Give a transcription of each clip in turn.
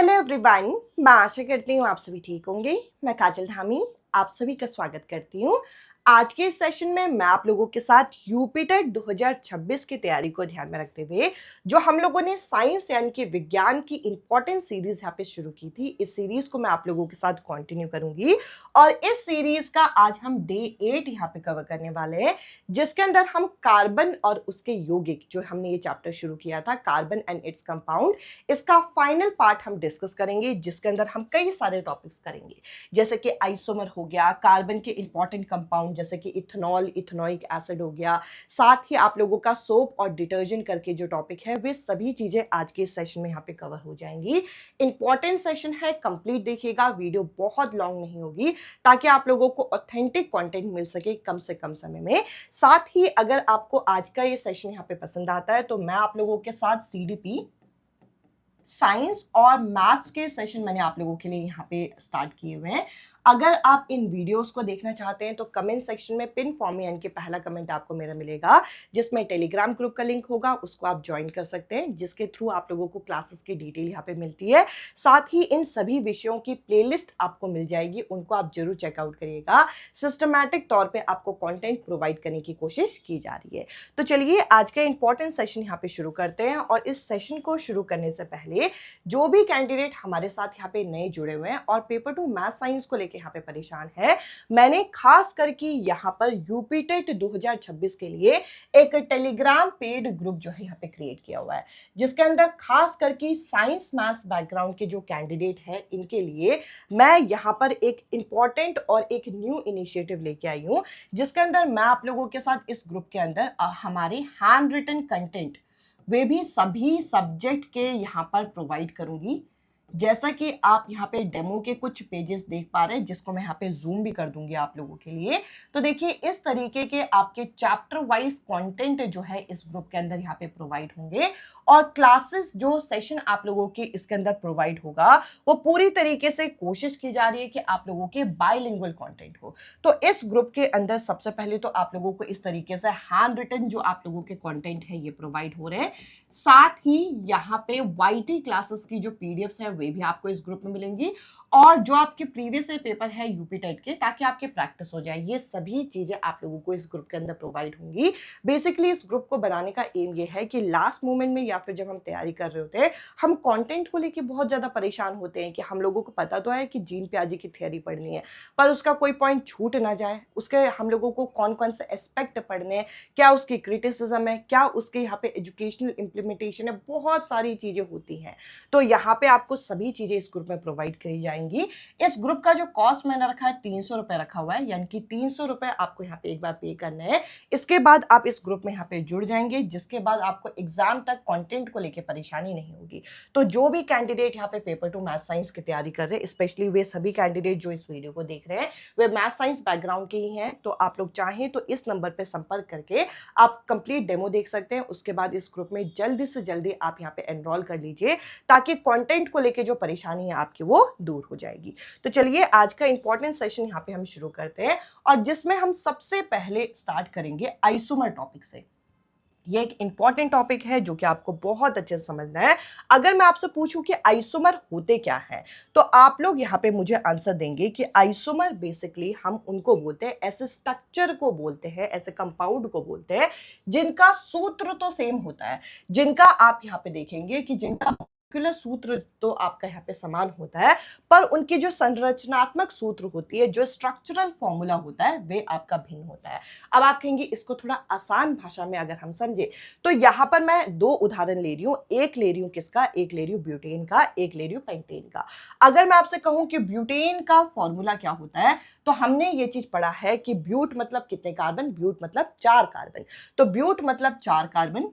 Hello everyone, मैं आशा करती हूँ आप सभी ठीक होंगे। मैं काजल धामी आप सभी का स्वागत करती हूँ। आज के इस सेशन में मैं आप लोगों के साथ यूपी टेट 2026 की तैयारी को ध्यान में रखते हुए जो हम लोगों ने साइंस यानी कि विज्ञान की इंपॉर्टेंट सीरीज यहाँ पे शुरू की थी, इस सीरीज को मैं आप लोगों के साथ कंटिन्यू करूंगी। और इस सीरीज का आज हम डे 8 यहाँ पे कवर करने वाले हैं, जिसके अंदर हम कार्बन और उसके यौगिक, जो हमने ये चैप्टर शुरू किया था कार्बन एंड इट्स कंपाउंड, इसका फाइनल पार्ट हम डिस्कस करेंगे, जिसके अंदर हम कई सारे टॉपिक्स करेंगे, जैसे कि आइसोमर हो गया, कार्बन के इंपॉर्टेंट कंपाउंड जैसे कि इथेनॉल, इथेनोइक एसिड हो गया, साथ ही आप लोगों का सोप और डिटर्जेंट करके जो टॉपिक है, वे सभी चीजें आज के इस सेशन में यहाँ पे कवर हो जाएंगी। इंपॉर्टेंट सेशन है, कंप्लीट देखिएगा, वीडियो बहुत लॉन्ग नहीं होगी ताकि आप लोगों को ऑथेंटिक कंटेंट मिल सके कम से कम समय में। साथ ही अगर आपको आज का ये सेशन यहाँ पे पसंद आता है तो मैं आप लोगों के साथ सीडीपी, साइंस और मैथ्स के सेशन मैंने आप लोगों के लिए यहाँ पे स्टार्ट किए हुए हैं। अगर आप इन वीडियोस को देखना चाहते हैं तो कमेंट सेक्शन में पिन फॉर्म में यानी कि पहला कमेंट आपको मेरा मिलेगा, जिसमें टेलीग्राम ग्रुप का लिंक होगा, उसको आप ज्वाइन कर सकते हैं, जिसके थ्रू आप लोगों को क्लासेस की डिटेल यहाँ पे मिलती है। साथ ही इन सभी विषयों की प्लेलिस्ट आपको मिल जाएगी, उनको आप जरूर चेकआउट करिएगा। सिस्टमैटिक तौर पर आपको कॉन्टेंट प्रोवाइड करने की कोशिश की जा रही है। तो चलिए आज का इंपॉर्टेंट सेशन यहाँ पे शुरू करते हैं। और इस सेशन को शुरू करने से पहले जो भी कैंडिडेट हमारे साथ यहाँ पे नए जुड़े हुए हैं और पेपर 2 मैथ साइंस को लेकर यहाँ पे परेशान है, मैंने खास करके यहाँ पर यूपी टेट 2026 के लिए एक टेलीग्राम पेड ग्रुप जो है यहाँ पे क्रिएट किया हुआ है, जिसके अंदर खास करके साइंस मैथ्स बैकग्राउंड के जो कैंडिडेट हैं इनके लिए मैं यहाँ पर एक इंपॉर्टेंट और एक न्यू इनिशिएटिव लेके आई हूँ, जिसके अंदर मैं आप लोगों के साथ इस ग्रुप के अंदर हमारे हैंड रिटन कंटेंट वे भी सभी सब्जेक्ट के यहाँ पर प्रोवाइड करूंगी। जैसा कि आप यहाँ पे डेमो के कुछ पेजेस देख पा रहे हैं, जिसको मैं यहाँ पे जूम भी कर दूंगी आप लोगों के लिए। तो देखिए इस तरीके के आपके चैप्टर वाइज कंटेंट जो है इस ग्रुप के अंदर यहाँ पे प्रोवाइड होंगे, और क्लासेस जो सेशन आप लोगों के इसके अंदर प्रोवाइड होगा वो पूरी तरीके से कोशिश की जा रही है कि आप लोगों के बाइलिंगुअल कंटेंट हो। तो इस ग्रुप के अंदर सबसे पहले तो आप लोगों को इस तरीके से हैंड रिटन जो आप लोगों के कंटेंट है ये प्रोवाइड हो रहे हैं। साथ ही यहाँ पे वाईटी क्लासेस की जो पीडीएफ्स है वे भी आपको इस ग्रुप में मिलेंगी, और जो आपके प्रीवियस पेपर है यूपी टेट के, ताकि आपके प्रैक्टिस हो जाए, ये सभी चीजें आप लोगों को इस ग्रुप के अंदर प्रोवाइड होंगी। बेसिकली इस ग्रुप को बनाने का एम ये है कि लास्ट मोमेंट में या फिर जब हम तैयारी कर रहे होते हैं, हम कंटेंट को लेके बहुत ज्यादा परेशान होते हैं कि हम लोगों को पता तो है कि जीन प्याजी की थ्योरी पढ़नी है, पर उसका कोई पॉइंट छूट ना जाए, उसके हम लोगों को कौन कौन से एस्पेक्ट पढ़ने हैं, क्या उसकी क्रिटिसिज्म है, क्या उसके यहाँ पे एजुकेशनल इम्प्लीमेंटेशन है, बहुत सारी चीजें होती हैं। तो यहाँ पे आपको सभी चीजें इस ग्रुप में प्रोवाइड करी जाएंगी। इस ग्रुप का जो कॉस्ट मैंने रखा है 300 रुपए रखा हुआ है, यानी कि 300 रुपए आपको यहाँ पे एक बार पे करना है। इसके बाद आप इस ग्रुप में यहाँ पे जुड़ जाएंगे, जिसके बाद आपको एग्जाम तक कंटेंट को लेकर परेशानी नहीं होगी। तो जो भी कैंडिडेट यहाँ पे पेपर 2 मैथ साइंस की तैयारी कर रहे हैं, स्पेशली वे सभी कैंडिडेट जो इस वीडियो को देख रहे हैं वे मैथ साइंस बैकग्राउंड के ही हैं, तो आप लोग चाहें तो इस नंबर पर संपर्क करके आप कंप्लीट डेमो देख सकते हैं। उसके बाद इस ग्रुप में जल्दी से जल्दी आप यहाँ पे एनरोल कर लीजिए, ताकि कंटेंट को लेके जो परेशानी है आपकी वो दूर हो जाएगी। तो चलिए आज का इंपॉर्टेंट सेशन यहाँ पे हम शुरू करते हैं, और जिसमें हम सबसे पहले स्टार्ट करेंगे आइसोमर टॉपिक से। ये एक इंपॉर्टेंट टॉपिक है जो कि आपको बहुत अच्छे से समझना है। अगर मैं आपसे पूछूं कि आइसोमर होते क्या है, तो आप लोग यहाँ पे मुझे आंसर देंगे कि आइसोमर बेसिकली हम उनको बोलते हैं, ऐसे स्ट्रक्चर को बोलते हैं, ऐसे कंपाउंड को बोलते हैं जिनका सूत्र तो सेम होता है, जिनका आप यहाँ पे देखेंगे कि जिनका सूत्र तो आपका यहाँ पे समान होता है, पर उनकी जो संरचनात्मक सूत्र होती है, जो स्ट्रक्चरल फॉर्मूला होता है, वे आपका भिन्न होता है। अब आप कहेंगे इसको थोड़ा आसान भाषा में अगर हम समझे, तो यहाँ पर मैं दो उदाहरण ले रही हूँ। एक ले रही हूँ किसका, एक ले रही हूँ ब्यूटेन का, एक ले रही हूँ पेंटेन का। अगर मैं आपसे कहूँ कि ब्यूटेन का फॉर्मूला क्या होता है, तो हमने ये चीज पढ़ा है कि ब्यूट मतलब कितने कार्बन, ब्यूट मतलब 4 कार्बन। तो ब्यूट मतलब 4 कार्बन,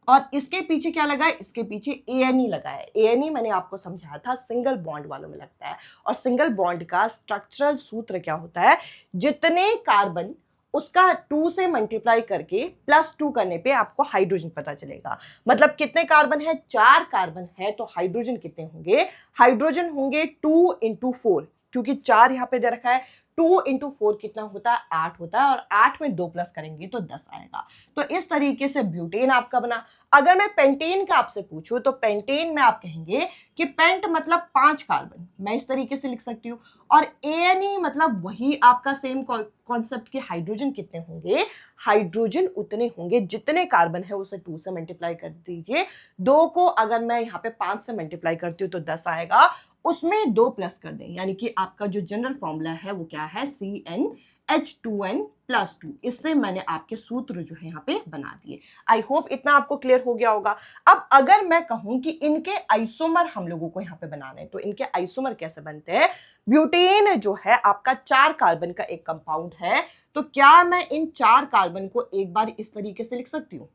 और इसके पीछे क्या लगा है, इसके पीछे एएनई लगा है। एएनई मैंने आपको समझाया था सिंगल बॉन्ड वालों में लगता है, और सिंगल बॉन्ड का स्ट्रक्चरल सूत्र क्या होता है, जितने कार्बन उसका 2 से मल्टीप्लाई करके +2 करने पे आपको हाइड्रोजन पता चलेगा। मतलब कितने कार्बन है, 4 कार्बन है, तो हाइड्रोजन कितने होंगे, हाइड्रोजन होंगे 2 × 4, क्योंकि 4 यहाँ पे दे रखा है, 2 इंटू 4 कितना होता है, 8 होता है, और 8 में 2 प्लस करेंगे तो 10 आएगा। तो इस तरीके से ब्यूटेन आपका बना। अगर मैं पेंटेन का आपसे पूछूं तो पेंटेन में आप कहेंगे कि पेंट मतलब 5 कार्बन, मैं इस तरीके से लिख सकती हूँ, और एएनई मतलब वही आपका सेम कॉन्सेप्ट के हाइड्रोजन कितने होंगे, हाइड्रोजन उतने होंगे जितने कार्बन है उसे 2 से मल्टीप्लाई कर दीजिए। 2 को अगर मैं यहाँ पे 5 से मल्टीप्लाई करती हूँ तो 10 आएगा, उसमें 2 प्लस कर दें, यानी कि आपका जो जनरल फॉर्मूला है वो क्या है, CnH2n प्लस 2। इससे मैंने आपके सूत्र जो है यहाँ पे बना दिए। आई होप इतना आपको क्लियर हो गया होगा। अब अगर मैं कहूं कि इनके आइसोमर हम लोगों को यहाँ पे बनाने हैं, तो इनके आइसोमर कैसे बनते हैं। ब्यूटेन जो है आपका 4 कार्बन का एक कंपाउंड है, तो क्या मैं इन 4 कार्बन को एक बार इस तरीके से लिख सकती हूँ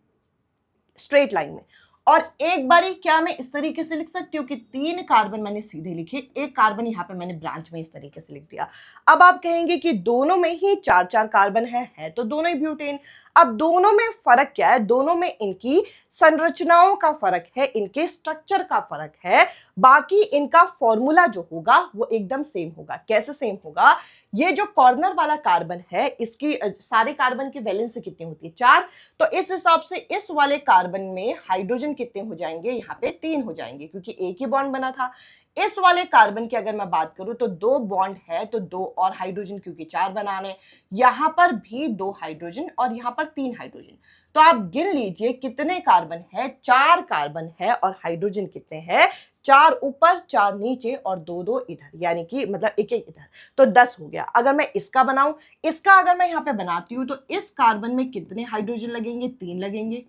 स्ट्रेट लाइन में, और एक बारी क्या मैं इस तरीके से लिख सकती हूँ कि 3 कार्बन मैंने सीधे लिखे, एक कार्बन यहाँ पे मैंने ब्रांच में इस तरीके से लिख दिया। अब आप कहेंगे कि दोनों में ही 4-4 कार्बन है तो दोनों ही ब्यूटेन। अब दोनों में फर्क क्या है, दोनों में इनकी संरचनाओं का फर्क है, इनके स्ट्रक्चर का फर्क है, बाकी इनका फॉर्मूला जो होगा वो एकदम सेम होगा। कैसे सेम होगा, ये जो कॉर्नर वाला कार्बन है इसकी सारे कार्बन की वैलेंसी कितनी होती है, 4, तो इस हिसाब से इस वाले कार्बन में हाइड्रोजन कितने हो जाएंगे, यहाँ पे 3 हो जाएंगे, क्योंकि एक ही बॉन्ड बना था। इस वाले कार्बन की अगर मैं बात करूं तो 2 बॉन्ड है, तो 2 और हाइड्रोजन, क्योंकि 4 बनाने, यहां पर भी 2 हाइड्रोजन और यहां पर 3 हाइड्रोजन। तो आप गिन लीजिए कितने कार्बन है, 4 कार्बन है, और हाइड्रोजन कितने हैं, 4 ऊपर 4 नीचे और 2-2 इधर, यानी कि मतलब एक एक इधर, तो 10 हो गया। अगर मैं इसका बनाऊं, इसका अगर मैं यहाँ पे बनाती हूं तो इस कार्बन में कितने हाइड्रोजन लगेंगे, 3 लगेंगे।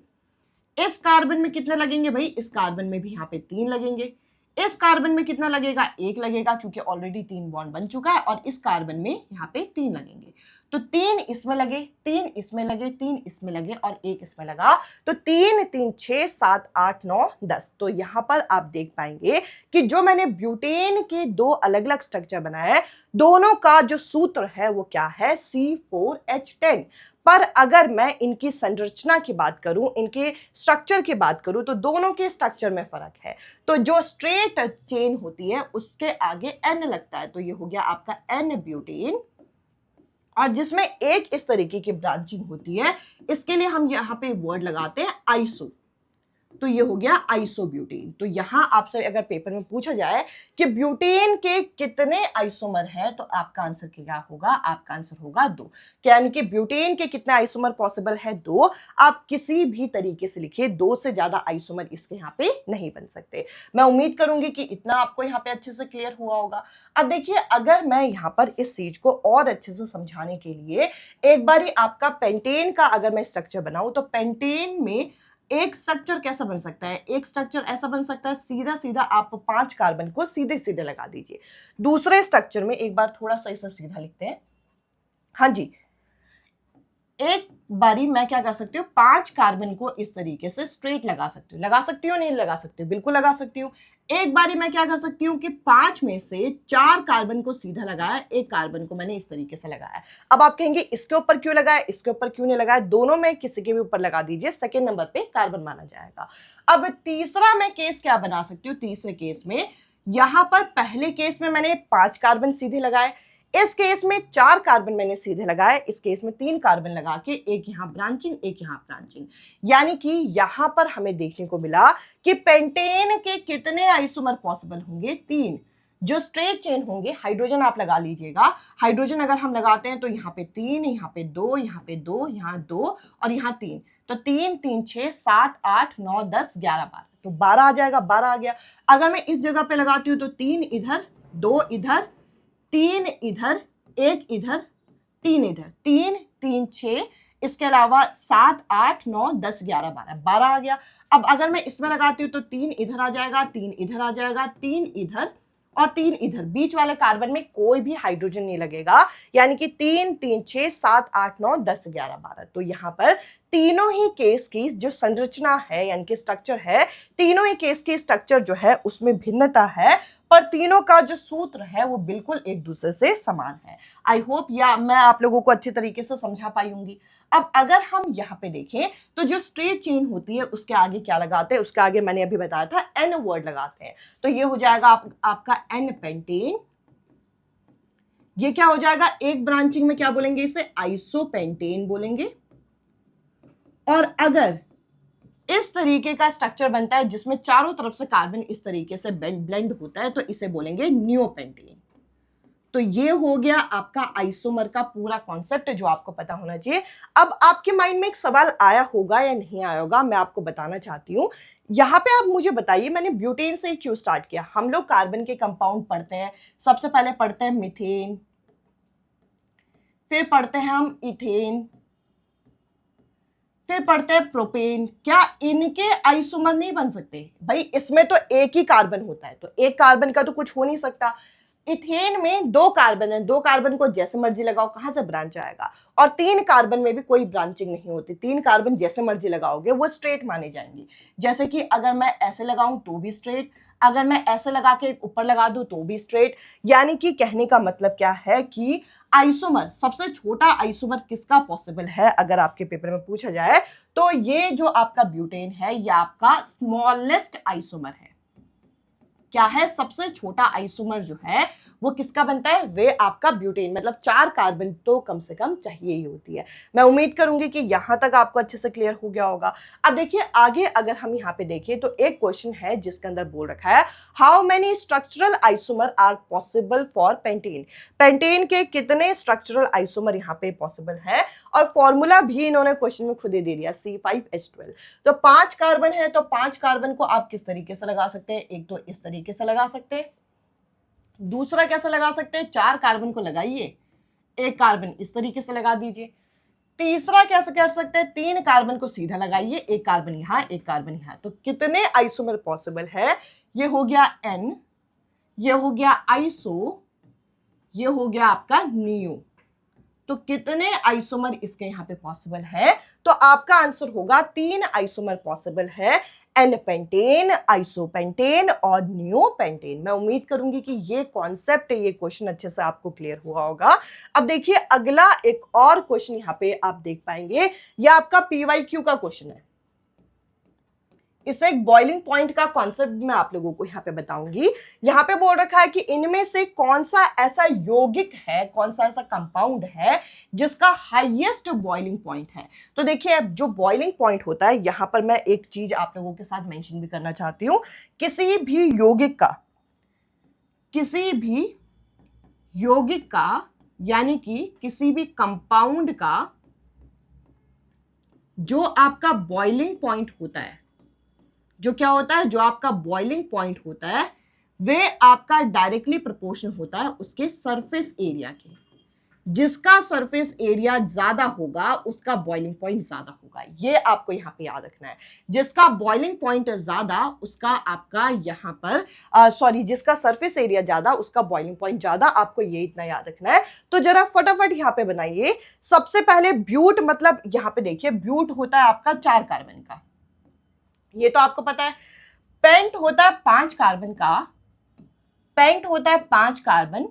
इस कार्बन में कितने लगेंगे भाई, इस कार्बन में भी यहाँ पे 3 लगेंगे। इस कार्बन में कितना लगेगा, 1 लगेगा, क्योंकि ऑलरेडी 3 बॉन्ड बन चुका है, और इस कार्बन में यहाँ पे 3 लगेंगे। तो 3 इसमें लगे, 3 इसमें लगे, 3 इसमें लगे, और 1 इसमें लगा, तो 3 3 6 7 8 9 10। तो यहाँ पर आप देख पाएंगे कि जो मैंने ब्यूटेन के 2 अलग अलग स्ट्रक्चर बनाए हैं, दोनों का जो सूत्र है वो क्या है, C4H10। पर अगर मैं इनकी संरचना की बात करूं, इनके स्ट्रक्चर की बात करूं, तो दोनों के स्ट्रक्चर में फर्क है। तो जो स्ट्रेट चेन होती है उसके आगे N लगता है, तो ये हो गया आपका N ब्यूटेन, और जिसमें एक इस तरीके की ब्रांचिंग होती है, इसके लिए हम यहाँ पे वर्ड लगाते हैं आइसो, तो ये हो गया आइसोब्यूटेन। तो यहां आपसे अगर पेपर में पूछा जाए कि ब्यूटेन के कितने आइसोमर हैं, तो आपका आंसर क्या होगा, आपका आंसर होगा 2। यानी कि ब्यूटेन के कितने आइसोमर पॉसिबल है, 2। आप किसी भी तरीके से लिखिए, 2 से ज्यादा आइसोमर इसके यहाँ पे नहीं बन सकते। मैं उम्मीद करूंगी कि इतना आपको यहाँ पे अच्छे से क्लियर हुआ होगा। अब देखिए, अगर मैं यहाँ पर इस चीज को और अच्छे से समझाने के लिए एक बारी आपका पेंटेन का अगर मैं स्ट्रक्चर बनाऊं, तो पेंटेन में एक स्ट्रक्चर कैसा बन सकता है, एक स्ट्रक्चर ऐसा बन सकता है, सीधा सीधा आप 5 कार्बन को सीधे सीधे लगा दीजिए। दूसरे स्ट्रक्चर में एक बार थोड़ा सा इसे सीधा लिखते हैं। हाँ जी, एक बारी मैं क्या कर सकती हूँ, 5 कार्बन को इस तरीके से स्ट्रेट लगा सकती हूँ, लगा सकती हूँ नहीं लगा सकती हूँ, बिल्कुल लगा सकती हूँ। एक बारी मैं क्या कर सकती हूँ कि 5 में से 4 कार्बन को सीधा लगाया, एक कार्बन को मैंने इस तरीके से लगाया। अब आप कहेंगे इसके ऊपर क्यों लगाया, इसके ऊपर क्यों नहीं लगाया, दोनों में किसी के भी ऊपर लगा दीजिए, सेकेंड नंबर पे कार्बन माना जाएगा। अब तीसरा मैं केस क्या बना सकती हूँ, तीसरे केस में यहां पर पहले केस में मैंने 5 कार्बन सीधे लगाए, इस केस में 4 कार्बन मैंने सीधे लगाए, इस केस में 3 कार्बन लगा के एक यहां ब्रांचिंग, एक यहां ब्रांचिंग, यानी कि यहां पर हमें देखने को मिला कि पेंटेन के कितने आइसोमर पॉसिबल होंगे, 3। जो स्ट्रेट चेन होंगे, हाइड्रोजन आप लगा लीजिएगा, हाइड्रोजन अगर हम लगाते हैं तो यहाँ पे 3, यहाँ पे 2, यहाँ पे 2, यहाँ 2 और यहाँ 3, तो 3 3 6 7 8 9 10 11 12, तो 12 आ जाएगा, 12 आ गया। अगर मैं इस जगह पे लगाती हूँ तो 3 इधर, 2 इधर, 3 इधर, 1 इधर, 3 इधर, 3 3 6, इसके अलावा 7 8 9 10 11 12, 12 आ गया। अब अगर मैं इसमें लगाती हूँ तो 3 इधर आ जाएगा, 3 इधर आ जाएगा, 3 इधर और 3 इधर, बीच वाले कार्बन में कोई भी हाइड्रोजन नहीं लगेगा, यानी कि 3 3 6 7 8 9 10 11 12। तो यहाँ पर तीनों ही केस की जो संरचना है यानी कि स्ट्रक्चर है, तीनों ही केस की स्ट्रक्चर जो है उसमें भिन्नता है, पर तीनों का जो सूत्र है वो बिल्कुल एक दूसरे से समान है। आई होप या मैं आप लोगों को अच्छे तरीके से समझा पाई होंगी। अब अगर हम यहाँ पे देखें तो जो स्ट्रेट चेन होती है उसके आगे क्या लगाते हैं, उसके आगे मैंने अभी बताया था एन वर्ड लगाते हैं, तो ये हो जाएगा आपका एन पेंटेन, ये क्या हो जाएगा, एक ब्रांचिंग में क्या बोलेंगे, इसे आइसोपेंटेन बोलेंगे। और अगर इस तरीके का स्ट्रक्चर बनता है जिसमें चारों तरफ से कार्बन इस तरीके से ब्लेंड होता है तो इसे बोलेंगे नियोपेंटेन। तो ये हो गया आपका आइसोमर का पूरा कॉन्सेप्ट जो आपको पता होना चाहिए। अब आपके माइंड में एक सवाल आया होगा या नहीं आया होगा, मैं आपको बताना चाहती हूँ। यहाँ पे आप मुझे बताइए, मैंने ब्यूटेन से क्यों स्टार्ट किया। हम लोग कार्बन के कंपाउंड पढ़ते हैं, सबसे पहले पढ़ते हैं मीथेन, फिर पढ़ते हैं हम इथेन, फिर पढ़ते हैं प्रोपेन। क्या इनके आइसोमर नहीं बन सकते? भाई इसमें तो एक ही कार्बन होता है, तो एक कार्बन का तो कुछ हो नहीं सकता। इथेन में दो कार्बन है, दो कार्बन को जैसे मर्जी लगाओ कहां से ब्रांच आएगा। और तीन कार्बन में भी कोई ब्रांचिंग नहीं होती, तीन कार्बन जैसे मर्जी लगाओगे वो स्ट्रेट माने जाएंगे। जैसे कि अगर मैं ऐसे लगाऊं तो भी स्ट्रेट, अगर मैं ऐसे लगा के ऊपर लगा दूं तो भी स्ट्रेट। यानी कि कहने का मतलब क्या है कि आइसोमर, सबसे छोटा आइसोमर किसका पॉसिबल है अगर आपके पेपर में पूछा जाए तो ये जो आपका ब्यूटेन है ये आपका स्मॉलेस्ट आइसोमर है। क्या है, सबसे छोटा आइसोमर जो है वो किसका बनता है, वे आपका ब्यूटेन। मतलब चार कार्बन तो कम से कम चाहिए ही होती है। मैं उम्मीद करूंगी कि यहां तक आपको अच्छे से क्लियर हो गया होगा। अब देखिए आगे अगर हम यहाँ पे देखें तो एक क्वेश्चन है जिसके अंदर बोल रखा है how many structural isomer are possible for pentane. Pentane के कितने स्ट्रक्चरल आइसोमर यहाँ पे पॉसिबल है, और फॉर्मूला भी इन्होंने क्वेश्चन में खुद ही दे दिया, C5H12। तो 5 कार्बन है तो 5 कार्बन को आप किस तरीके से लगा सकते हैं, एक तो इस तरीके से लगा सकते हैं, दूसरा कैसे लगा सकते हैं, 4 कार्बन को लगाइए, एक कार्बन इस तरीके से लगा दीजिए। तीसरा कैसे कर सकते हैं, 3 कार्बन को सीधा लगाइए, एक कार्बन यहां एक कार्बन यहां। तो कितने आइसोमर पॉसिबल है, ये हो गया N, ये हो गया आइसो, ये हो गया आपका नियो। तो कितने आइसोमर इसके यहाँ पे पॉसिबल है, तो आपका आंसर होगा 3 आइसोमर पॉसिबल है, एन पेंटेन, आइसोपेंटेन और नियोपेंटेन। मैं उम्मीद करूंगी कि ये कॉन्सेप्ट, ये क्वेश्चन अच्छे से आपको क्लियर हुआ होगा। अब देखिए अगला एक और क्वेश्चन यहाँ पे आप देख पाएंगे, ये आपका पीवाईक्यू का क्वेश्चन है। इसे एक बॉइलिंग पॉइंट का कॉन्सेप्ट मैं आप लोगों को यहाँ पे बताऊंगी। यहाँ पे बोल रखा है कि इनमें से कौन सा ऐसा यौगिक है, कौन सा ऐसा कंपाउंड है जिसका हाईएस्ट बॉइलिंग पॉइंट है। तो देखिए जो बॉइलिंग पॉइंट होता है, यहाँ पर मैं एक चीज आप लोगों के साथ मेंशन भी करना चाहती हूँ। किसी भी यौगिक का यानी कि किसी भी कंपाउंड का जो आपका बॉइलिंग पॉइंट होता है, जो क्या होता है, जो आपका बॉइलिंग पॉइंट होता है, वे आपका डायरेक्टली प्रोपोर्शनल होता है उसके सरफेस एरिया के। जिसका सरफेस एरिया ज्यादा होगा उसका बॉइलिंग पॉइंट ज्यादा होगा, ये आपको यहाँ पे याद रखना है। जिसका बॉइलिंग पॉइंट ज्यादा उसका आपका यहाँ पर जिसका सरफेस एरिया ज्यादा उसका बॉइलिंग पॉइंट ज्यादा, आपको ये इतना याद रखना है। तो जरा फटाफट यहाँ पे बनाइए। सबसे पहले ब्यूट, मतलब यहाँ पे देखिए ब्यूट होता है आपका 4 कार्बन का, ये तो आपको पता है। पेंट होता है 5 कार्बन का, पेंट होता है 5 कार्बन,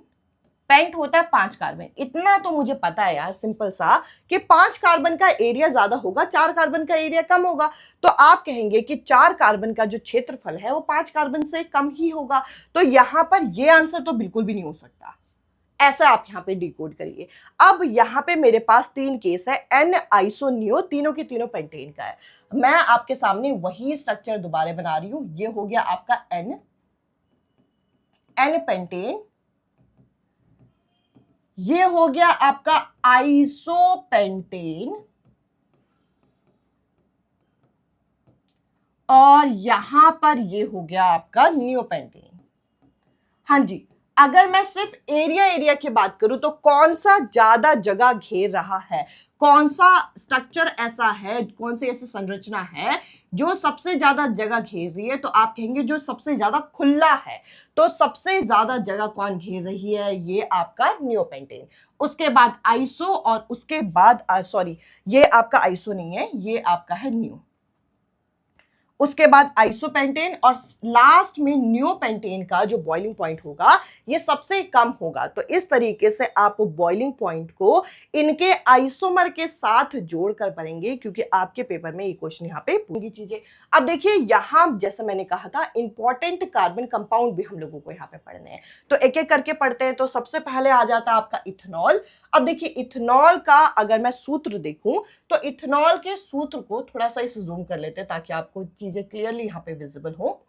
पेंट होता है 5 कार्बन। इतना तो मुझे पता है यार सिंपल सा, कि 5 कार्बन का एरिया ज्यादा होगा, 4 कार्बन का एरिया कम होगा। तो आप कहेंगे कि 4 कार्बन का जो क्षेत्रफल है वो 5 कार्बन से कम ही होगा। तो यहां पर ये आंसर तो बिल्कुल भी नहीं हो सकता। ऐसा आप यहाँ पे डिकोड करिए। अब यहाँ पे मेरे पास 3 केस है, एन आइसो नियो, तीनों के तीनों पेंटेन का है। मैं आपके सामने वही स्ट्रक्चर दोबारा बना रही हूं। ये हो गया आपका एन पेंटेन, ये हो गया आपका आइसोपेंटेन, और यहां पर ये हो गया आपका नियोपेंटेन। हाँ जी, अगर मैं सिर्फ एरिया की बात करूं तो कौन सा ज्यादा जगह घेर रहा है, कौन सा स्ट्रक्चर ऐसा है, कौन सी ऐसी संरचना है जो सबसे ज्यादा जगह घेर रही है, तो आप कहेंगे जो सबसे ज्यादा खुला है। तो सबसे ज्यादा जगह कौन घेर रही है, ये आपका नियोपेंटेन। उसके बाद आइसो, और उसके बाद ये आपका आइसो नहीं है, ये आपका है नियो। उसके बाद आइसोपेंटेन और लास्ट में नियोपेंटेन का जो बॉइलिंग पॉइंट होगा ये सबसे कम होगा। तो इस तरीके से आप बॉइलिंग पॉइंट को इनके आइसोमर के साथ जोड़कर पढ़ेंगे, क्योंकि आपके पेपर में ये क्वेश्चन यहाँ पे पूरी चीजें। अब देखिए यहाँ जैसे मैंने कहा था इंपॉर्टेंट कार्बन कंपाउंड भी हम लोगों को यहाँ पे पढ़ने हैं, तो एक एक करके पढ़ते हैं। तो सबसे पहले आ जाता है आपका इथेनॉल। अब देखिए इथेनॉल का अगर मैं सूत्र देखूं तो इथेनॉल के सूत्र को थोड़ा सा इसे जूम कर लेते हैं ताकि आपको चीजें क्लियरली यहाँ पे विजिबल हो।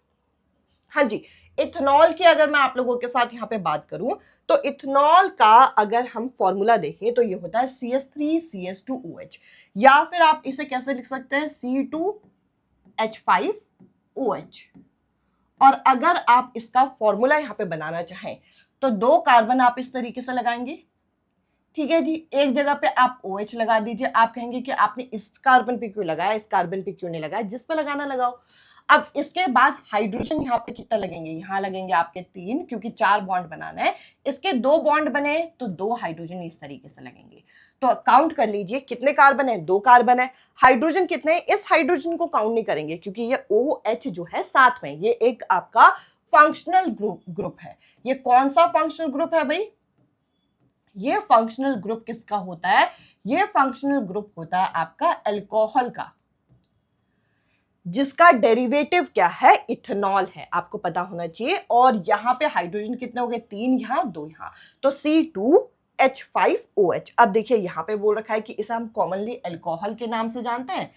हाँ जी, इथेनॉल की अगर मैं आप लोगों के साथ यहाँ पे बात करूं तो इथेनॉल का अगर हम फॉर्मूला देखें तो ये होता है CH3CH2OH, या फिर आप इसे कैसे लिख सकते हैं C2H5OH। और अगर आप इसका फॉर्मूला यहाँ पे बनाना चाहें तो 2 कार्बन आप इस तरीके से लगाएंगे, ठीक है जी। एक जगह पे आप OH लगा दीजिए। आप कहेंगे कि आपने इस कार्बन पे क्यों लगाया, इस कार्बन पे क्यों नहीं लगाया, जिस पे लगाना लगाओ। अब इसके बाद हाइड्रोजन यहाँ पे कितना लगेंगे, यहाँ लगेंगे आपके 3, क्योंकि 4 बॉन्ड बनाना है। इसके 2 बॉन्ड बने तो 2 हाइड्रोजन इस तरीके से लगेंगे। तो काउंट कर लीजिए कितने कार्बन है, 2 कार्बन है। हाइड्रोजन कितने हैं, इस हाइड्रोजन को काउंट नहीं करेंगे क्योंकि ये OH जो है साथ में, ये एक आपका फंक्शनल ग्रुप है। ये कौन सा फंक्शनल ग्रुप है भाई, ये फंक्शनल ग्रुप किसका होता है, ये फंक्शनल ग्रुप होता है आपका अल्कोहल का, जिसका डेरिवेटिव क्या है, इथेनॉल है, आपको पता होना चाहिए। और यहां पे हाइड्रोजन कितने हो गए, 3 यहां 2 यहां, तो C2H5OH। अब देखिए यहां पे बोल रखा है कि इसे हम कॉमनली अल्कोहल के नाम से जानते हैं।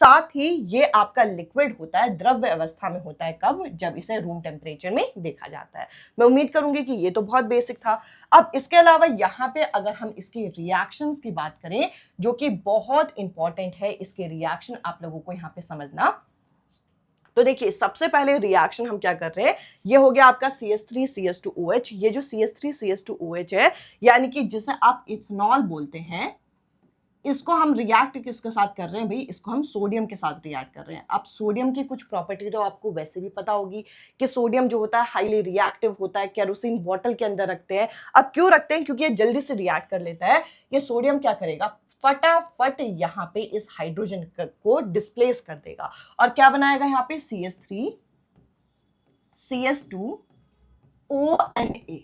साथ ही ये आपका लिक्विड होता है, द्रव्य अवस्था में होता है कब, जब इसे रूम टेम्परेचर में देखा जाता है। मैं उम्मीद करूंगी कि ये तो बहुत बेसिक था। अब इसके अलावा यहाँ पे अगर हम इसके रिएक्शंस की बात करें जो कि बहुत इंपॉर्टेंट है, इसके रिएक्शन आप लोगों को यहाँ पे समझना। तो देखिए सबसे पहले रिएक्शन हम क्या कर रहे हैं, ये हो गया आपका CH3CH2OH। ये जो CH3CH2OH है यानी कि जिसे आप इथेनॉल बोलते हैं, इसको हम रिएक्ट किसके साथ कर रहे हैं भाई, इसको हम सोडियम के साथ रिएक्ट कर रहे हैं। अब सोडियम की कुछ प्रॉपर्टी तो आपको वैसे भी पता होगी कि सोडियम जो होता है हाईली रिएक्टिव होता है, केरोसिन बॉटल के अंदर रखते हैं। अब क्यों रखते हैं, क्योंकि ये जल्दी से रिएक्ट कर लेता है। ये सोडियम क्या करेगा, फटाफट यहाँ पे इस हाइड्रोजन को डिस्प्लेस कर देगा और क्या बनाएगा यहाँ पे CH3CH2ONA।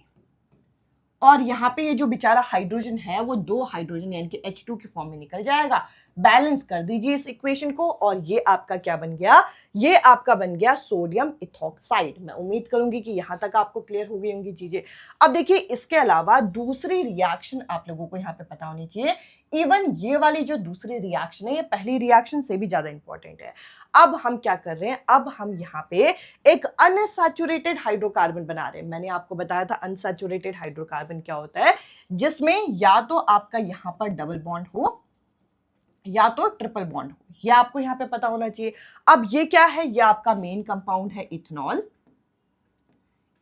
और यहाँ पे ये जो बेचारा हाइड्रोजन है वो 2 हाइड्रोजन यानी कि H2 की फॉर्म में निकल जाएगा। बैलेंस कर दीजिए इस इक्वेशन को और ये आपका क्या बन गया, ये आपका बन गया सोडियम इथॉक्साइड। मैं उम्मीद करूंगी कि यहां तक आपको क्लियर हो गई होंगी चीजें। अब देखिए इसके अलावा दूसरी रिएक्शन आप लोगों को यहाँ पे पता होनी चाहिए। इवन ये वाली जो दूसरी रिएक्शन है ये पहली रिएक्शन से भी ज्यादा इंपॉर्टेंट है। अब हम क्या कर रहे हैं, अब हम यहाँ पे एक अनसैचुरेटेड हाइड्रोकार्बन बना रहे हैं। मैंने आपको बताया था अनसैचुरेटेड हाइड्रोकार्बन क्या होता है, जिसमें या तो आपका यहाँ पर डबल बॉन्ड हो या तो ट्रिपल बॉन्ड हो, ये आपको यहाँ पे पता होना चाहिए। अब ये क्या है, ये आपका मेन कंपाउंड है इथेनॉल।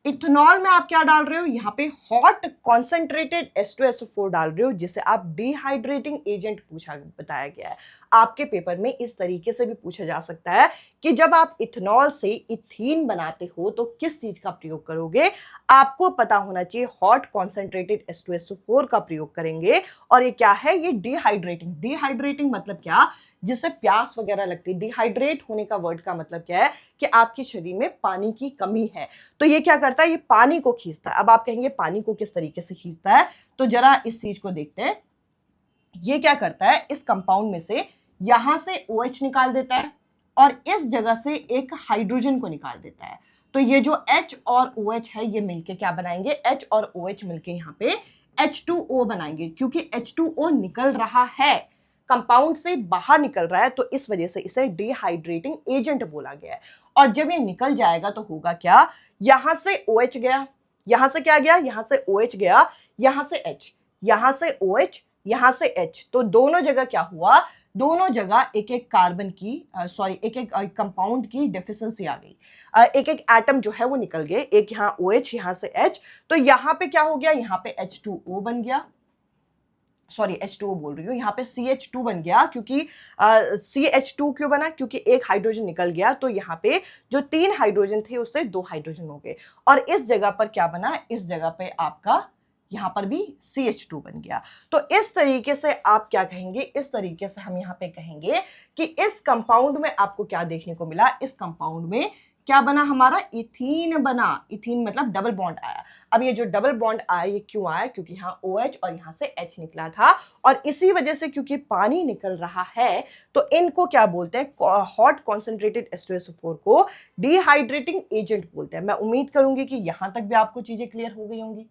इथेनॉल में आप क्या डाल रहे हो, यहाँ पे हॉट कॉन्सेंट्रेटेड H2SO4 डाल रहे हो, जिसे आप डिहाइड्रेटिंग एजेंट बताया गया है। आपके पेपर में इस तरीके से भी पूछा जा सकता है कि जब आप इथेनॉल से इथीन बनाते हो तो किस चीज का प्रयोग करोगे, आपको पता होना चाहिए हॉट कॉन्सेंट्रेटेड H2SO4 का प्रयोग करेंगे। और ये क्या है, ये डिहाइड्रेटिंग। डिहाइड्रेटिंग मतलब क्या, जिससे प्यास वगैरह लगती है। डिहाइड्रेट होने का वर्ड का मतलब क्या है कि आपके शरीर में पानी की कमी है, तो ये क्या करता है, ये पानी को खींचता है। अब आप कहेंगे पानी को किस तरीके से खींचता है, तो जरा इस चीज को देखते हैं। ये क्या करता है, इस कंपाउंड में से यहां से OH निकाल देता है और इस जगह से एक हाइड्रोजन को निकाल देता है। तो ये जो H और OH है ये मिलके क्या बनाएंगे, H और OH मिलके यहाँ पे H2O बनाएंगे। क्योंकि H2O निकल रहा है, कंपाउंड से बाहर निकल रहा है, तो इस वजह से इसे डिहाइड्रेटिंग एजेंट बोला गया है। और जब ये निकल जाएगा तो होगा क्या, यहां से OH गया, यहां से क्या गया, यहां से OH गया, यहां से H, यहां से OH, यहां से H, तो दोनों जगह क्या हुआ, दोनों जगह एक एक कार्बन की एक एक कंपाउंड की डेफिशिएंसी आ गई। एक एक एटम जो है वो निकल गए, एक यहाँ OH, यहाँ से H, तो यहाँ पे क्या हो गया, यहाँ पे H2O बन गया, H2O बोल रही हूँ, यहाँ पे CH2 बन गया। क्योंकि CH2 क्यों बना, क्योंकि एक हाइड्रोजन निकल गया, तो यहाँ पे जो 3 हाइड्रोजन थे उससे 2 हाइड्रोजन हो गए। और इस जगह पर क्या बना, इस जगह पे आपका यहाँ पर भी CH2 बन गया। तो इस तरीके से आप क्या कहेंगे, इस तरीके से हम यहाँ पे कहेंगे कि इस कंपाउंड में आपको क्या देखने को मिला, इस कंपाउंड में क्या बना, हमारा इथीन बना। इथीन मतलब डबल बॉन्ड आया। अब ये जो डबल बॉन्ड आया ये क्यों आया, क्योंकि यहाँ OH और यहाँ से H निकला था, और इसी वजह से क्योंकि पानी निकल रहा है तो इनको क्या बोलते हैं, हॉट कॉन्सेंट्रेटेड H2SO4 को डिहाइड्रेटिंग एजेंट बोलते हैं। मैं उम्मीद करूंगी कि यहां तक भी आपको चीजें क्लियर हो गई होंगी।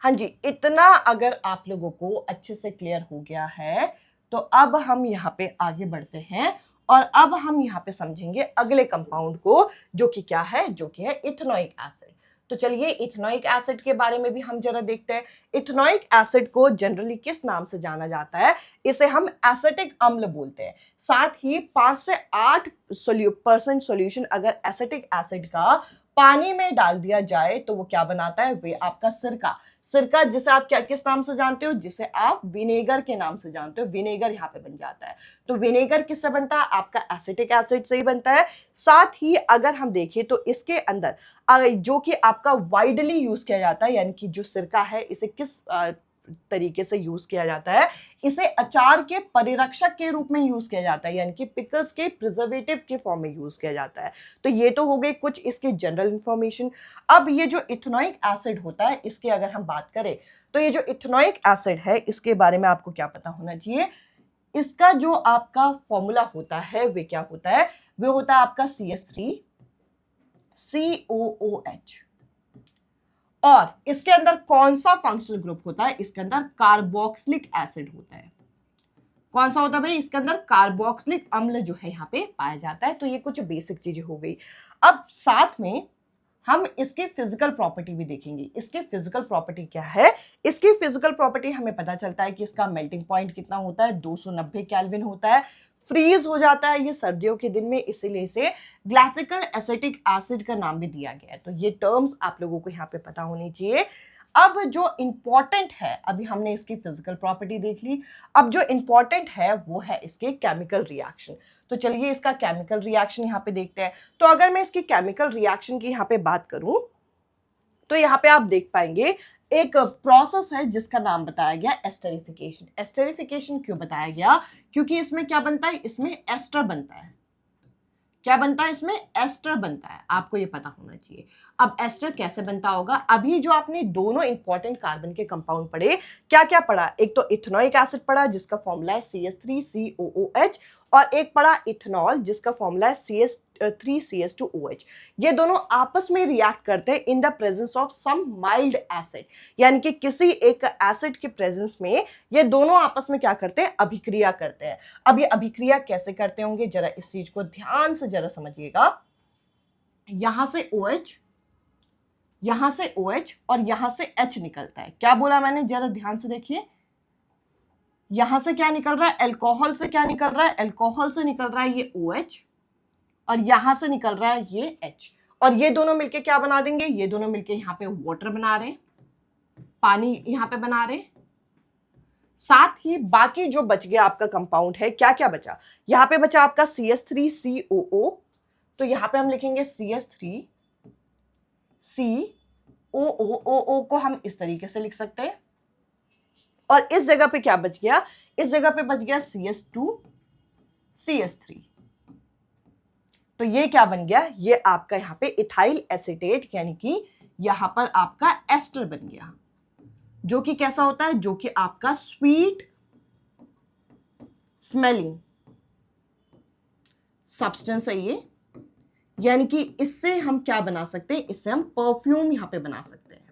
हाँ जी, इतना अगर आप लोगों को अच्छे से क्लियर हो गया है तो अब हम यहाँ पे आगे बढ़ते हैं और अब हम यहाँ पे समझेंगे अगले कंपाउंड को, जो कि क्या है, जो कि है इथेनोइक एसिड। तो चलिए इथेनोइक एसिड के बारे में भी हम जरा देखते हैं। इथेनोइक एसिड को जनरली किस नाम से जाना जाता है, इसे हम एसिटिक अम्ल बोलते हैं। साथ ही 5 से 8% सॉल्यूशन अगर एसिटिक एसिड का पानी में डाल दिया जाए तो वो क्या बनाता है, वे आपका सिरका। सिरका जिसे आप क्या किस नाम से जानते हो, जिसे आप विनेगर के नाम से जानते हो, विनेगर यहाँ पे बन जाता है। तो विनेगर किससे बनता है, आपका एसिटिक एसिड से ही बनता है। साथ ही अगर हम देखें तो इसके अंदर जो कि आपका वाइडली यूज किया जाता है, यानी कि जो सिरका है इसे किस तरीके से यूज किया जाता है, इसे अचार के परिरक्षक के रूप में यूज किया जाता है, यानी कि पिकल्स के प्रिजर्वेटिव के फॉर्म में यूज किया जाता है। तो ये तो हो गई कुछ इसके जनरल इंफॉर्मेशन। अब ये जो इथेनोइक एसिड होता है इसके अगर हम बात करें तो ये जो इथेनोइक एसिड है इसके बारे में आपको क्या पता होना चाहिए। इसका जो आपका फॉर्मूला होता है वे क्या होता है, वे होता है आपका CH3COOH। और इसके अंदर कौन सा फंक्शनल ग्रुप होता है, इसके अंदर कार्बोक्सिलिक एसिड होता है। कौन सा होता है भाई, इसके अंदर कार्बोक्सिलिक अम्ल जो है यहाँ पे पाया जाता है। तो ये कुछ बेसिक चीजें हो गई। अब साथ में हम इसकी फिजिकल प्रॉपर्टी भी देखेंगे। इसके फिजिकल प्रॉपर्टी क्या है, इसकी फिजिकल प्रॉपर्टी हमें पता चलता है कि इसका मेल्टिंग पॉइंट कितना होता है, 290 केल्विन होता है। फ्रीज हो जाता है ये सर्दियों के दिन में, इसीलिए इसे ग्लासिकल एसिटिक एसिड का नाम भी दिया गया है। तो ये टर्म्स आप लोगों को यहाँ पे पता होनी चाहिए। अब जो इंपॉर्टेंट है, अभी हमने इसकी फिजिकल प्रॉपर्टी देख ली, अब जो इंपॉर्टेंट है वो है इसके केमिकल रिएक्शन। तो चलिए इसका केमिकल रिएक्शन यहाँ पे देखते हैं। तो अगर मैं इसकी केमिकल रिएक्शन की यहाँ पे बात करूं तो यहाँ पे आप देख पाएंगे एक प्रोसेस है जिसका नाम बताया गया एस्टरिफिकेशन। एस्टरिफिकेशन क्यों बताया गया, क्योंकि इसमें क्या बनता है, इसमें एस्टर बनता है। क्या बनता है, इसमें एस्टर बनता है, आपको ये पता होना चाहिए। अब एस्टर कैसे बनता होगा, अभी जो आपने दोनों इंपॉर्टेंट कार्बन के कंपाउंड पढ़े, क्या क्या पढ़ा, एक तो इथेनोइक एसिड पढ़ा जिसका फॉर्मूला है CH3COOH, और एक पढ़ा इथेनॉल जिसका फॉर्मूला है CH3CH2OH। ये दोनों आपस में रिएक्ट करते हैं in the presence of some mild acid, यानी कि किसी एक एसिड के प्रेजेंस में ये दोनों आपस में क्या करते हैं, अभिक्रिया करते हैं। अब ये अभिक्रिया कैसे करते होंगे, जरा इस चीज को ध्यान से जरा समझिएगा। यहां से OH, यहां से OH और यहां से H निकलता है। क्या बोला मैंने, जरा ध्यान से देखिए। यहां से क्या निकल रहा है, अल्कोहल से क्या निकल रहा है, अल्कोहल से निकल रहा है ये OH, और यहां से निकल रहा है ये H, और ये दोनों मिलके क्या बना देंगे, ये दोनों मिलके यहाँ पे वाटर बना रहे, पानी यहाँ पे बना रहे। साथ ही बाकी जो बच गया आपका कंपाउंड है, क्या क्या बचा, यहाँ पे बचा आपका CH3COO। तो यहाँ पे हम लिखेंगे CH3COO को हम इस तरीके से लिख सकते हैं। और इस जगह पे क्या बच गया, इस जगह पे बच गया CH2CH3। तो ये क्या बन गया, ये आपका यहाँ पे इथाइल एसीटेट, यानी कि यहां पर आपका एस्टर बन गया, जो कि कैसा होता है, जो कि आपका स्वीट स्मेलिंग सब्सटेंस है ये, यानी कि इससे हम क्या बना सकते हैं, इससे हम परफ्यूम यहां पे बना सकते हैं।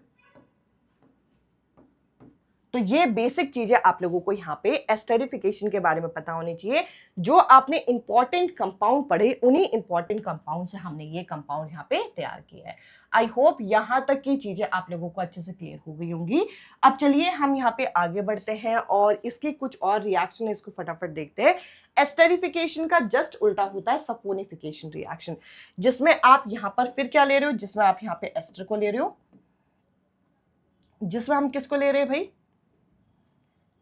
तो ये बेसिक चीजें आप लोगों को यहाँ पे एस्टरिफिकेशन के बारे में पता होनी चाहिए। जो आपने इंपॉर्टेंट कंपाउंड पढ़े, उन्हीं इंपॉर्टेंट कंपाउंड से हमने ये कंपाउंड यहाँ पे तैयार किया है। आई होप यहां तक की चीजें आप लोगों को अच्छे से क्लियर हो गई होंगी। अब चलिए हम यहाँ पे आगे बढ़ते हैं और इसकी कुछ और रिएक्शन है, इसको फटाफट देखते हैं। एस्टरिफिकेशन का जस्ट उल्टा होता है सपोनिफिकेशन रिएक्शन, जिसमें आप यहाँ पर फिर क्या ले रहे हो, जिसमें आप यहाँ पे एस्टर को ले रहे हो, जिसमें हम किसको ले रहे हैं भाई,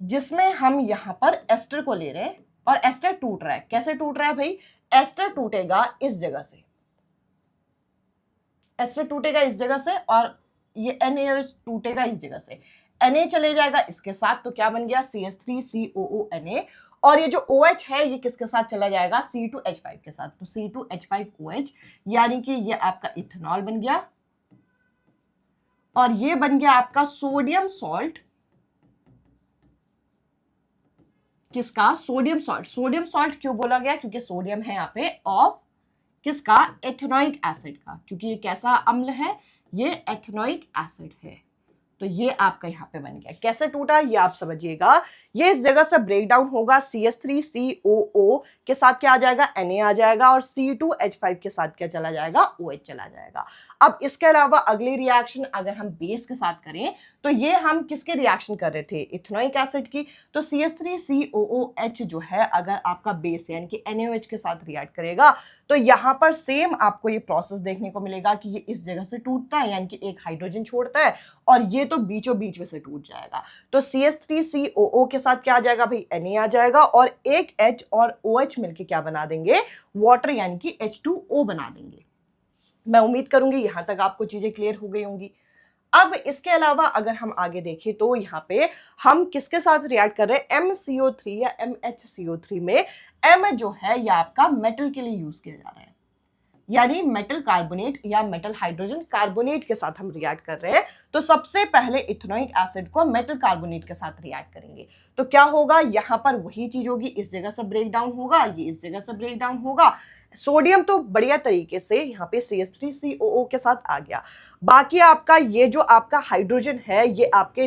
जिसमें हम यहां पर एस्टर को ले रहे हैं, और एस्टर टूट रहा है। कैसे टूट रहा है भाई, एस्टर टूटेगा इस जगह से, एस्टर टूटेगा इस जगह से, और ये NaOH टूटेगा इस जगह से, Na चले जाएगा इसके साथ, तो क्या बन गया CH3COONA, और ये जो OH है ये किसके साथ चला जाएगा C2H5 के साथ, तो C2H5OH, यानी कि ये आपका इथेनॉल बन गया, और ये बन गया आपका सोडियम सॉल्ट, किसका सोडियम सॉल्ट। सोडियम सॉल्ट क्यों बोला गया, क्योंकि सोडियम है यहाँ पे ऑफ किसका एथेनोइक एसिड का, क्योंकि ये कैसा अम्ल है, ये एथेनोइक एसिड है। तो ये आपका यहाँ पे बन गया। कैसे टूटा ये आप समझिएगा, ये इस जगह से ब्रेक डाउन होगा, CH3COO के साथ क्या आ जाएगा Na आ जाएगा, और C2H5 के साथ क्या चला जाएगा OH चला जाएगा। अब इसके अलावा अगली रिएक्शन अगर हम बेस के साथ करें, तो ये हम किसके रिएक्शन कर रहे थे, इथेनोइक एसिड की, तो CH3COOH जो है अगर आपका बेस यानी कि NaOH के साथ रिएक्ट करेगा, तो यहाँ पर सेम आपको ये प्रोसेस देखने को मिलेगा कि ये इस जगह से टूटता है, यानी कि एक हाइड्रोजन छोड़ता है और ये तो बीचों बीच में से टूट जाएगा। तो CH3COO के साथ क्या आ जाएगा भाई, Na आ जाएगा, और एक H और OH मिलके क्या बना देंगे, वाटर यानी कि H2O बना देंगे। मैं उम्मीद करूंगी यहां तक आपको चीजें क्लियर हो गई होंगी। अब इसके अलावा अगर हम आगे देखें तो यहाँ पे हम किसके साथ रिएक्ट कर रहे हैं, MCO3 या MHCO3 में M जो है ये आपका मेटल के लिए यूज किया जा रहा है, यानी मेटल कार्बोनेट या मेटल हाइड्रोजन कार्बोनेट के साथ हम रिएक्ट कर रहे हैं। तो सबसे पहले इथेनोइक एसिड को मेटल कार्बोनेट के साथ रिएक्ट करेंगे, तो क्या होगा, यहां पर वही चीज होगी, इस जगह से ब्रेक डाउन होगा, ये इस जगह से ब्रेक डाउन होगा। सोडियम तो बढ़िया तरीके से यहाँ पे CH3COO के साथ आ गया। बाकी आपका ये जो आपका हाइड्रोजन है ये आपके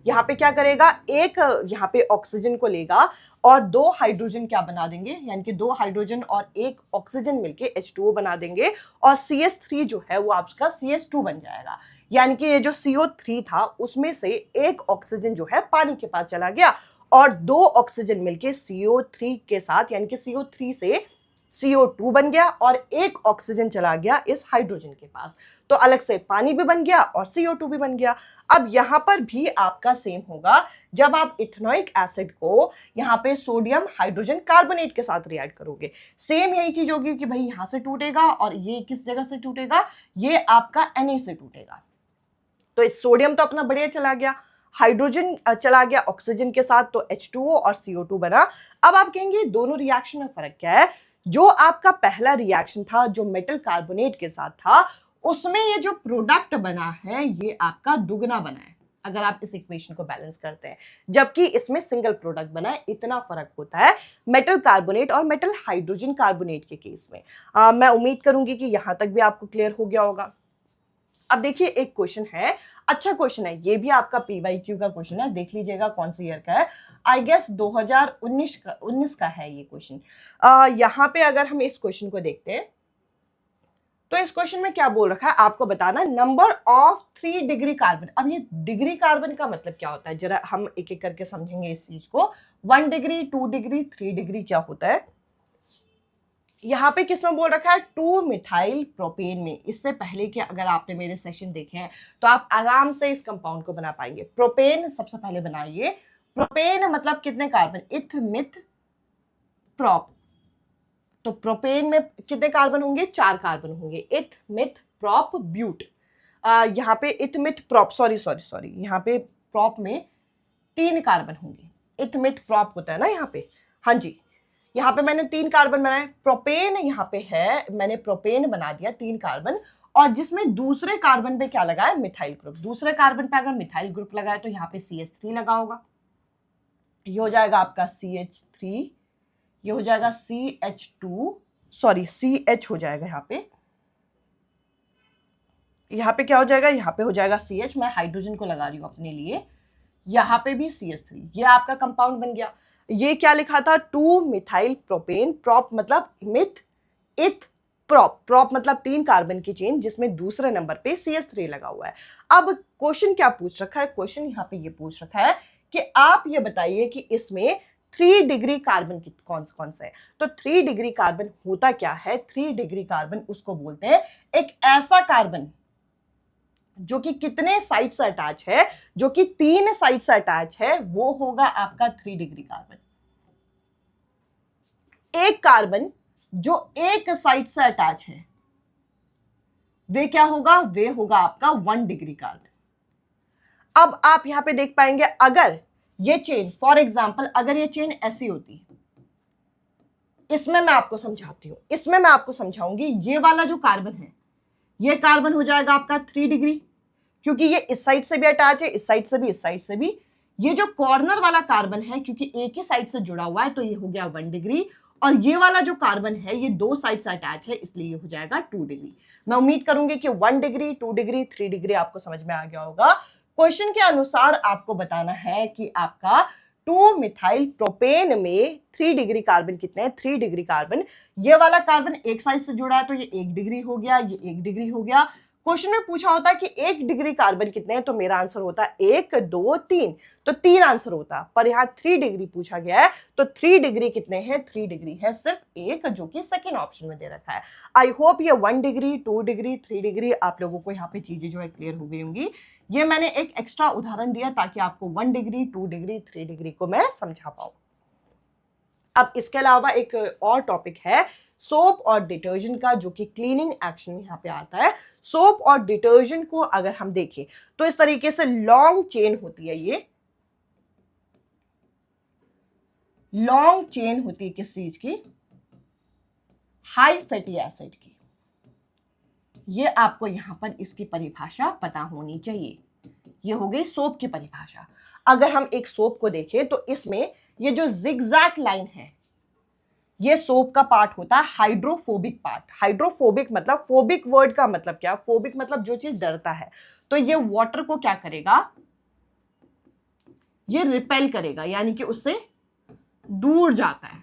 यहाँ पे क्या करेगा, एक यहाँ पे ऑक्सीजन को लेगा और दो हाइड्रोजन क्या बना देंगे, यानी कि दो हाइड्रोजन और एक ऑक्सीजन मिलके H2O बना देंगे, और CH3 जो है वो आपका CH2 बन जाएगा। यानी कि ये जो CO3 था उसमें से एक ऑक्सीजन जो है पानी के पास चला गया, और दो ऑक्सीजन मिलके CO3 के साथ, यानी कि CO3 से CO2 बन गया, और एक ऑक्सीजन चला गया इस हाइड्रोजन के पास, तो अलग से पानी भी बन गया और CO2 भी बन गया। अब यहां पर भी आपका सेम होगा, जब आप इथेनोइक एसिड को यहाँ पे सोडियम हाइड्रोजन कार्बोनेट के साथ रिएक्ट करोगे, सेम यही चीज होगी कि भाई यहां से टूटेगा, और ये किस जगह से टूटेगा, ये आपका Na से टूटेगा। तो इस सोडियम तो अपना बढ़िया चला गया, हाइड्रोजन चला गया ऑक्सीजन के साथ, तो H2O और CO2 बना। अब आप कहेंगे दोनों रिएक्शन में फर्क क्या है, जो आपका पहला रिएक्शन था जो मेटल कार्बोनेट के साथ था, उसमें ये जो प्रोडक्ट बना है ये आपका दुगना बना है अगर आप इस इक्वेशन को बैलेंस करते हैं, जबकि इसमें सिंगल प्रोडक्ट बना है। इतना फर्क होता है मेटल कार्बोनेट और मेटल हाइड्रोजन कार्बोनेट के केस में। मैं उम्मीद करूंगी कि यहां तक भी आपको क्लियर हो गया होगा। अब देखिए एक क्वेश्चन है, अच्छा क्वेश्चन है, ये भी आपका PYQ का क्वेश्चन है, देख लीजिएगा कौन से ईयर का है, आई गेस 2019 का है ये क्वेश्चन। यहाँ पे अगर हम इस क्वेश्चन को देखते हैं तो इस क्वेश्चन में क्या बोल रखा है, आपको बताना नंबर ऑफ 3 डिग्री कार्बन। अब ये डिग्री कार्बन का मतलब क्या होता है, जरा हम एक एक करके समझेंगे इस चीज को। 1 डिग्री, 2 डिग्री, 3 डिग्री क्या होता है। यहाँ पे किसमें बोल रखा है, 2 मिथाइल प्रोपेन में। इससे पहले कि अगर आपने मेरे सेशन देखे हैं तो आप आराम से इस कंपाउंड को बना पाएंगे। प्रोपेन सबसे पहले बनाइए, प्रोपेन मतलब कितने कार्बन, इथ मिथ प्रोप, तो प्रोपेन में कितने कार्बन होंगे, 4 कार्बन होंगे, इथ मिथ प्रोप ब्यूट। यहाँ पे इथ मिथ प्रोप, सॉरी यहाँ पे प्रोप में 3 कार्बन होंगे, इथ मिथ प्रोप होता है ना यहाँ पे, हाँ जी, यहाँ पे मैंने 3 कार्बन बनाए। प्रोपेन यहाँ पे है, मैंने प्रोपेन बना दिया 3 कार्बन, और जिसमें दूसरे कार्बन पे क्या लगा है, मिथाइल ग्रुप। दूसरे कार्बन पे अगर मिथाइल ग्रुप लगा है तो यहाँ पे CH3 लगा होगा, ये हो जाएगा आपका CH3, ये हो जाएगा CH2, सॉरी CH हो जाएगा यहाँ पे क्या हो जाएगा, यहाँ पे हो जाएगा CH, मैं हाइड्रोजन को लगा रही हूँ अपने लिए, यहाँ पे भी CH3, ये आपका कंपाउंड बन गया। ये क्या लिखा था, 2 मिथाइल प्रोपेन, प्रोप मतलब मिथ, इथ प्रोप, प्रोप मतलब 3 कार्बन की चेन जिसमें दूसरे नंबर पे CH3 लगा हुआ है। अब क्वेश्चन क्या पूछ रखा है, क्वेश्चन यहाँ पे ये पूछ रखा है कि आप ये बताइए कि इसमें 3 डिग्री कार्बन कौन कौन सा है। तो 3 डिग्री कार्बन होता क्या है, 3 डिग्री कार्बन उसको बोलते हैं एक ऐसा कार्बन जो कि कितने साइड से अटैच है, जो कि 3 साइड से अटैच है, वो होगा आपका 3 डिग्री कार्बन। एक कार्बन जो एक साइड से अटैच है वे क्या होगा, वे होगा आपका 1 डिग्री कार्बन। अब आप यहां पे देख पाएंगे अगर ये चेन, फॉर एग्जाम्पल अगर ये चेन ऐसी होती, इसमें मैं आपको समझाती हूं, इसमें मैं आपको समझाऊंगी, ये वाला जो कार्बन है ये कार्बन हो जाएगा आपका 3 डिग्री, क्योंकि ये इस साइड से भी अटैच है, इस साइड से भी, इस साइड से भी। ये जो कॉर्नर वाला कार्बन है क्योंकि एक ही साइड से जुड़ा हुआ है तो ये हो गया 1 डिग्री, और ये वाला जो कार्बन है ये दो साइड से अटैच है इसलिए ये हो जाएगा 2 डिग्री। मैं उम्मीद करूंगी कि 1 डिग्री, 2 डिग्री, 3 डिग्री आपको समझ में आ गया होगा। क्वेश्चन के अनुसार आपको बताना है कि आपका 2 मिथाइल प्रोपेन में 3 डिग्री कार्बन कितने हैं, 3 डिग्री कार्बन। ये वाला कार्बन एक साइड से जुड़ा है तो ये 1 डिग्री हो गया, ये 1 डिग्री हो गया। क्वेश्चन में पूछा होता है कि 1 डिग्री कार्बन कितने हैं, तो मेरा आंसर होता है 1 2 3, तो 3 आंसर होता। पर यहाँ 3 डिग्री पूछा गया है तो 3 डिग्री कितने हैं, 3 डिग्री है सिर्फ एक, जो कि सेकेंड ऑप्शन में दे रखा है। आई होप ये 1 डिग्री, 2 डिग्री, 3 डिग्री आप लोगों को यहाँ पे चीजें जो है क्लियर हो गई होंगी। ये मैंने एक एक्स्ट्रा उदाहरण दिया ताकि आपको 1 डिग्री, 2 डिग्री, 3 डिग्री को मैं समझा पाऊं। अब इसके अलावा एक और टॉपिक है सोप और डिटर्जेंट का, जो कि क्लीनिंग एक्शन में यहाँ पे आता है। सोप और डिटर्जेंट को अगर हम देखें तो इस तरीके से लॉन्ग चेन होती है, ये लॉन्ग चेन होती है किस चीज की, हाई फैटी एसिड की। ये आपको यहां पर इसकी परिभाषा पता होनी चाहिए। ये हो गई सोप की परिभाषा। अगर हम एक सोप को देखें तो इसमें ये जो जिगजैग लाइन है ये सोप का पार्ट होता है हाइड्रोफोबिक पार्ट। हाइड्रोफोबिक मतलब, फोबिक वर्ड का मतलब क्या, फोबिक मतलब जो चीज डरता है, तो ये वाटर को क्या करेगा, ये रिपेल करेगा, यानी कि उससे दूर जाता है।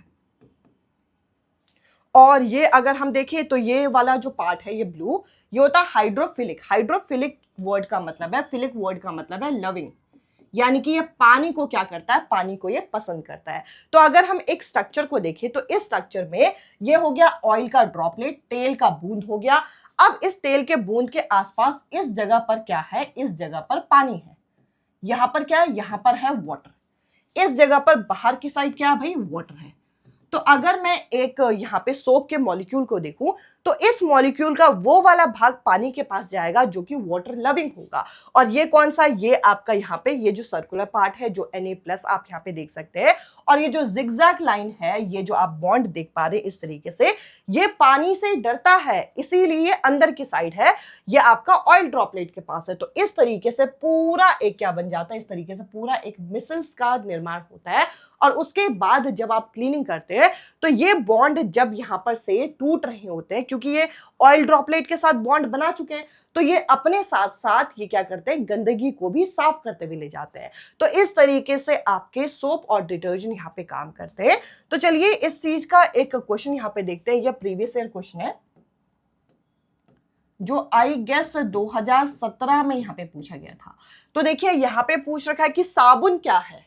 और ये अगर हम देखें तो ये वाला जो पार्ट है ये ब्लू, ये होता है हाइड्रोफिलिक। हाइड्रोफिलिक वर्ड का मतलब है, फिलिक वर्ड का मतलब है लविंग, यानी कि ये पानी को क्या करता है, पानी को ये पसंद करता है। तो अगर हम एक स्ट्रक्चर को देखें तो इस स्ट्रक्चर में ये हो गया ऑयल का ड्रॉपलेट, तेल का बूंद हो गया। अब इस तेल के बूंद के आसपास इस जगह पर क्या है, इस जगह पर पानी है। यहां पर क्या है, यहां पर है वाटर। इस जगह पर बाहर की साइड क्या है भाई, वाटर है। तो अगर मैं एक यहाँ पे सोप के मॉलिक्यूल को देखूं तो इस मॉलिक्यूल का वो वाला भाग पानी के पास जाएगा जो कि वाटर लविंग होगा। और ये कौन सा, ये आपका यहाँ पे ये जो सर्कुलर पार्ट है जो Na+ आप यहाँ पे देख सकते हैं, और ये जो जिगजैग लाइन है, ये जो आप बॉन्ड देख पा रहे हैं इस तरीके से, ये पानी से डरता है इसीलिए ये अंदर की साइड है, ये आपका ऑयल ड्रॉपलेट के पास है। तो इस तरीके से पूरा एक क्या बन जाता है, इस तरीके से पूरा एक मिसल्स का निर्माण होता है। और उसके बाद जब आप क्लीनिंग करते हैं तो ये बॉन्ड जब यहां पर से टूट रहे होते हैं, क्योंकि ये ऑयल ड्रॉपलेट के साथ बॉन्ड बना चुके हैं, तो ये अपने साथ साथ ये क्या करते हैं, गंदगी को भी साफ करते हुए ले जाते हैं। तो इस तरीके से आपके सोप और डिटर्जेंट यहाँ पे काम करते हैं। तो चलिए इस चीज का एक क्वेश्चन यहाँ पे देखते हैं। यह प्रीवियस ईयर क्वेश्चन है जो आई गेस 2017 में यहाँ पे पूछा गया था। तो देखिए यहाँ पे पूछ रखा है कि साबुन क्या है,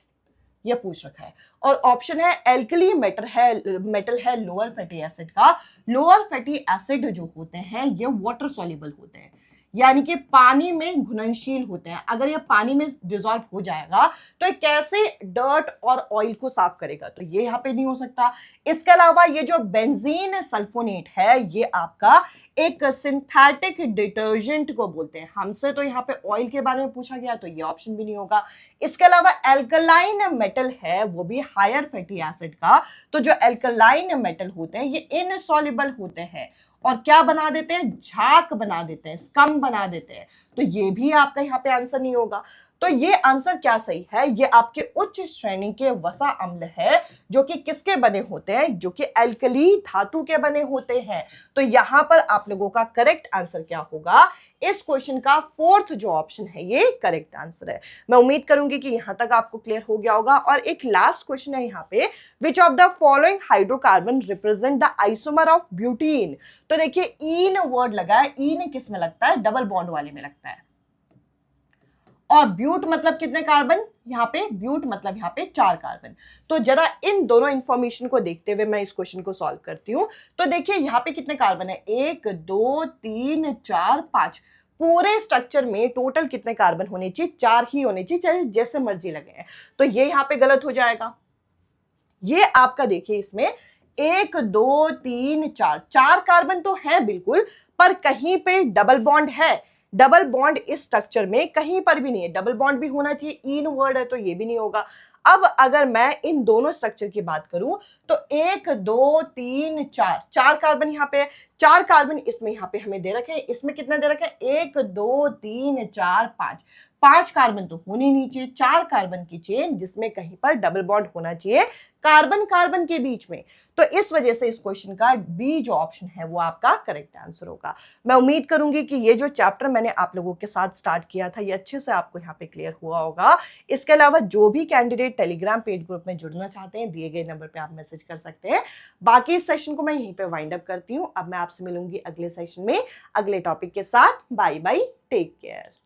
यह पूछ रखा है, और ऑप्शन है एल्कली मेटल है लोअर फैटी एसिड का। लोअर फैटी एसिड जो होते हैं ये वाटर सॉल्युबल होते हैं, यानी कि पानी में घुलनशील होते हैं। अगर ये पानी में डिसॉल्व हो जाएगा तो ये कैसे डर्ट और ऑयल को साफ करेगा, तो ये यहाँ पे नहीं हो सकता। इसके अलावा ये जो बेंजीन सल्फोनेट है ये आपका एक सिंथेटिक डिटर्जेंट को बोलते हैं। हमसे तो यहाँ पे ऑयल के बारे में पूछा गया तो ये ऑप्शन भी नहीं होगा। इसके अलावा एल्कलाइन मेटल है वो भी हायर फैटी एसिड का। तो जो एल्कलाइन मेटल होते हैं ये इनसॉल्युबल होते हैं और क्या बना देते हैं, झाग बना देते हैं, स्कम बना देते हैं। तो ये भी आपका यहाँ पे आंसर नहीं होगा। तो ये आंसर क्या सही है, ये आपके उच्च श्रेणी के वसा अम्ल है जो कि किसके बने होते हैं, जो कि एल्कली धातु के बने होते हैं। तो यहां पर आप लोगों का करेक्ट आंसर क्या होगा, इस क्वेश्चन का फोर्थ जो ऑप्शन है ये करेक्ट आंसर है। मैं उम्मीद करूंगी कि यहां तक आपको क्लियर हो गया होगा। और एक लास्ट क्वेश्चन है यहाँ पे, which of the following hydrocarbon represent the isomer of butene. तो देखिए ईन वर्ड लगा है, ईन किस में लगता है, डबल बॉन्ड वाले में लगता है। और ब्यूट मतलब कितने कार्बन, यहाँ पे ब्यूट मतलब यहाँ पे 4 कार्बन। तो जरा इन दोनों इंफॉर्मेशन को देखते हुए मैं इस क्वेश्चन को सॉल्व करती हूँ। तो देखिए यहाँ पे कितने कार्बन है, 1 2 3 4 5। पूरे स्ट्रक्चर में टोटल कितने कार्बन होने चाहिए, 4 ही होने चाहिए, चाहे जैसे मर्जी लगे हैं। तो ये यहाँ पे गलत हो जाएगा। ये आपका देखिए इसमें 1 2 3 4 कार्बन तो है बिल्कुल, पर कहीं पे डबल बॉन्ड है? डबल बॉन्ड इस स्ट्रक्चर में कहीं पर भी नहीं है। डबल बॉन्ड भी होना चाहिए, इन वर्ड है तो ये भी नहीं होगा। अब अगर मैं इन दोनों स्ट्रक्चर की बात करूं तो 1 2 3 4 4 कार्बन यहां पे है, 4 कार्बन इसमें यहां पे हमें दे रखे हैं। इसमें कितना दे रखे हैं? 1 2 3 4 5। 5 कार्बन तो होने नहीं चाहिए, 4 कार्बन की चेन जिसमें कहीं पर डबल बॉन्ड होना चाहिए कार्बन कार्बन के बीच में। तो इस वजह से इस क्वेश्चन का बी जो ऑप्शन है वो आपका करेक्ट आंसर होगा। मैं उम्मीद करूंगी कि ये जो चैप्टर मैंने आप लोगों के साथ स्टार्ट किया था ये अच्छे से आपको यहाँ पे क्लियर हुआ होगा। इसके अलावा जो भी कैंडिडेट टेलीग्राम पेड ग्रुप में जुड़ना चाहते हैं दिए गए नंबर पे आप मैसेज कर सकते हैं। बाकी इस सेशन को मैं यहीं पे वाइंड अप करती हूँ। अब मैं आपसे मिलूंगी अगले सेशन में अगले टॉपिक के साथ। Bye bye, take care.